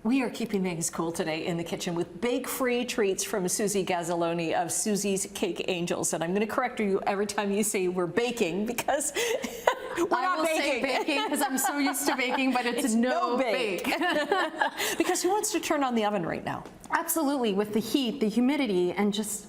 We are keeping things cool today in the kitchen with bake-free treats from Suzy Gazzellone of Suzy's Cake Angels. And I'm going to correct you every time you say we're baking because we're not baking. Say baking because I'm so used to baking, but it's no bake. Because who wants to turn on the oven right now? Absolutely, with the heat, the humidity, and just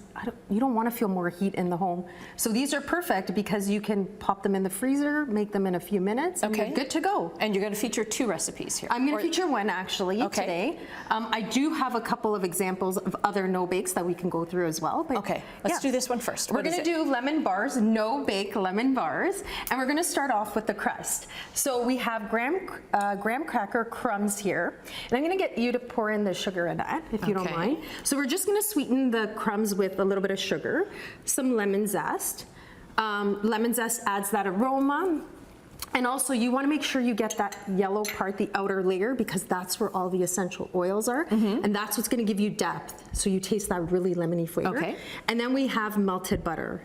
you don't want to feel more heat in the home. So these are perfect because you can pop them in the freezer, make them in a few minutes, and you're good to go. And you're going to feature 2 recipes here. I'm going to feature one actually today. I do have a couple of examples of other no bakes that we can go through as well. But okay, let's do this one first. We're going to do lemon bars, no bake lemon bars, and we're going to start off with the crust. So we have graham cracker crumbs here, and I'm going to get you to pour in the sugar in that, if you don't mind. So we're just going to sweeten the crumbs with a little bit of sugar, some lemon zest. Lemon zest adds that aroma. And also you want to make sure you get that yellow part, the outer layer, because that's where all the essential oils are. And that's what's going to give you depth. So you taste that really lemony flavor. And then we have melted butter.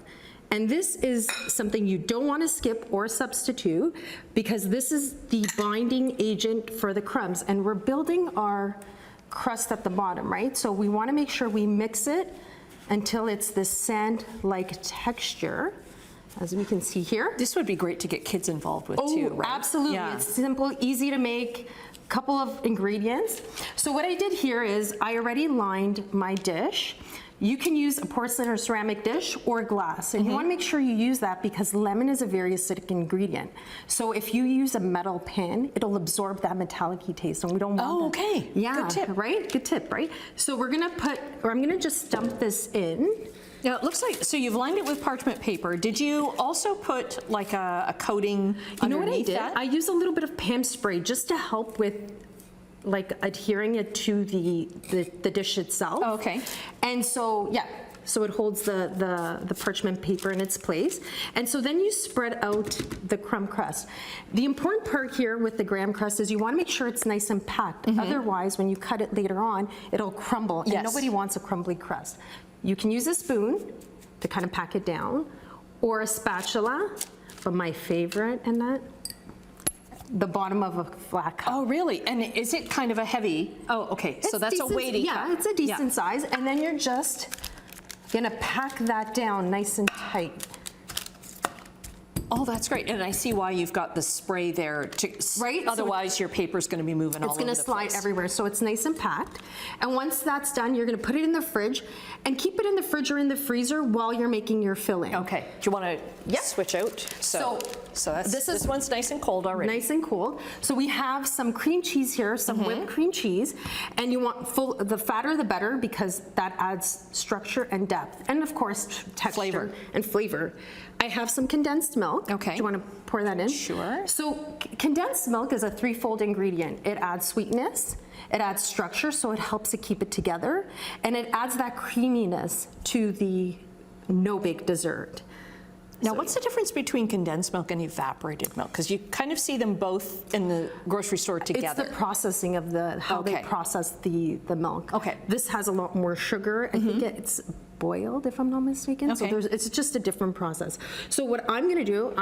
And this is something you don't want to skip or substitute because this is the binding agent for the crumbs. And we're building our crust at the bottom, right? So we want to make sure we mix it until it's this sand-like texture, as we can see here. This would be great to get kids involved with too, right? Absolutely. Yeah. It's simple, easy to make, couple of ingredients. So what I did here is I already lined my dish. You can use a porcelain or ceramic dish or glass, and you want to make sure you use that because lemon is a very acidic ingredient. So if you use a metal pan, it'll absorb that metallic-y taste, and we don't want that. Yeah, good tip. Right? Good tip, right? So we're gonna I'm gonna just dump this in. Now it looks like, so you've lined it with parchment paper. Did you also put like a coating underneath that? You know what I did? I used a little bit of Pam spray just to help with like adhering it to the dish itself. Oh, okay. And so, yeah, so it holds the parchment paper in its place. And so then you spread out the crumb crust. The important part here with the graham crust is you want to make sure it's nice and packed. Otherwise, when you cut it later on, it'll crumble. And nobody wants a crumbly crust. You can use a spoon to kind of pack it down, or a spatula, but my favorite in that, the bottom of a flat cup. Oh, really? And is it kind of a heavy? Oh, okay. So that's a weighty cup. Yeah, it's a decent size. And then you're just gonna pack that down nice and tight. Oh, that's great. And I see why you've got the spray there, right? Otherwise, your paper's going to be moving all over the place. It's going to slide everywhere, so it's nice and packed. And once that's done, you're going to put it in the fridge and keep it in the fridge or in the freezer while you're making your filling. Okay. Do you want to switch out? So this one's nice and cold already. Nice and cold. So we have some cream cheese here, some whipped cream cheese, and you want the fatter the better because that adds structure and depth, and of course texture and flavor. I have some condensed milk. Okay. Do you want to pour that in? Sure. So condensed milk is a threefold ingredient. It adds sweetness, it adds structure, so it helps it keep it together, and it adds that creaminess to the no-bake dessert. Now, what's the difference between condensed milk and evaporated milk? Because you kind of see them both in the grocery store together. It's the processing of how they process the milk. Okay. This has a lot more sugar. I think it's boiled, if I'm not mistaken. Okay. So it's just a different process. So what I'm gonna do,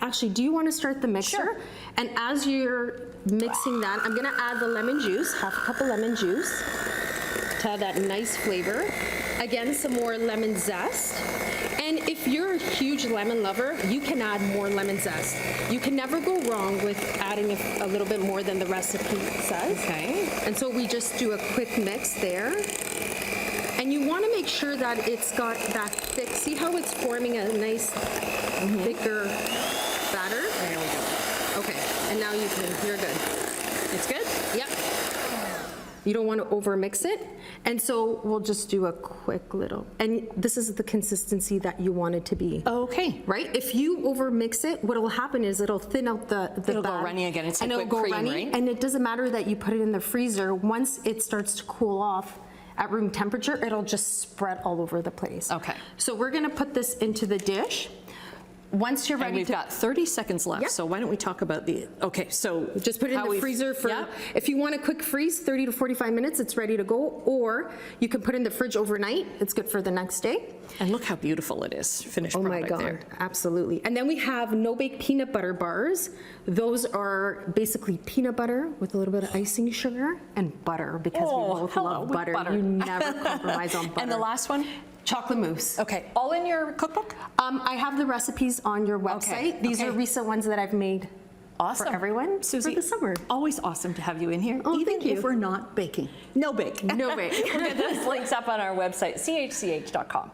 actually, do you wanna start the mixture? Sure. And as you're mixing that, I'm gonna add the lemon juice, half a cup of lemon juice, to add that nice flavor. Again, some more lemon zest. And if you're a huge lemon lover, you can add more lemon zest. You can never go wrong with adding a little bit more than the recipe says. Okay. And so we just do a quick mix there. And you want to make sure that it's got that thick, see how it's forming a nice thicker batter? There we go. Okay, and now you're good. It's good? Yep. You don't want to over mix it. And so we'll just do a quick little, and this is the consistency that you want it to be. Okay. Right? If you over mix it, what will happen is it'll thin out the It'll go runny again. It's like whipped cream, right? And it doesn't matter that you put it in the freezer. Once it starts to cool off at room temperature, it'll just spread all over the place. Okay. So we're gonna put this into the dish. once you're And ready we've got 30 seconds left, Yep. so why don't we talk about the, okay, so. just put it in how the we- freezer for, Yep. if you want a quick freeze, 30 to 45 minutes, it's ready to go. Or you can put it in the fridge overnight. It's good for the next day. And look how beautiful it is, finished Oh my product God, there. absolutely. And then we have no-bake peanut butter bars. Those are basically peanut butter with a little bit of icing sugar and butter, because we both hello love with butter. butter. You never compromise on butter. And the last one? Chocolate mousse. Okay, all in your cookbook? I have the recipes on your website. These are okay. recent ones that I've made Awesome. for everyone Suzy, for the summer. always awesome to have you in here, Oh, even thank you. if we're not baking. No bake. No bake. We'll get those links up on our website, chch.com.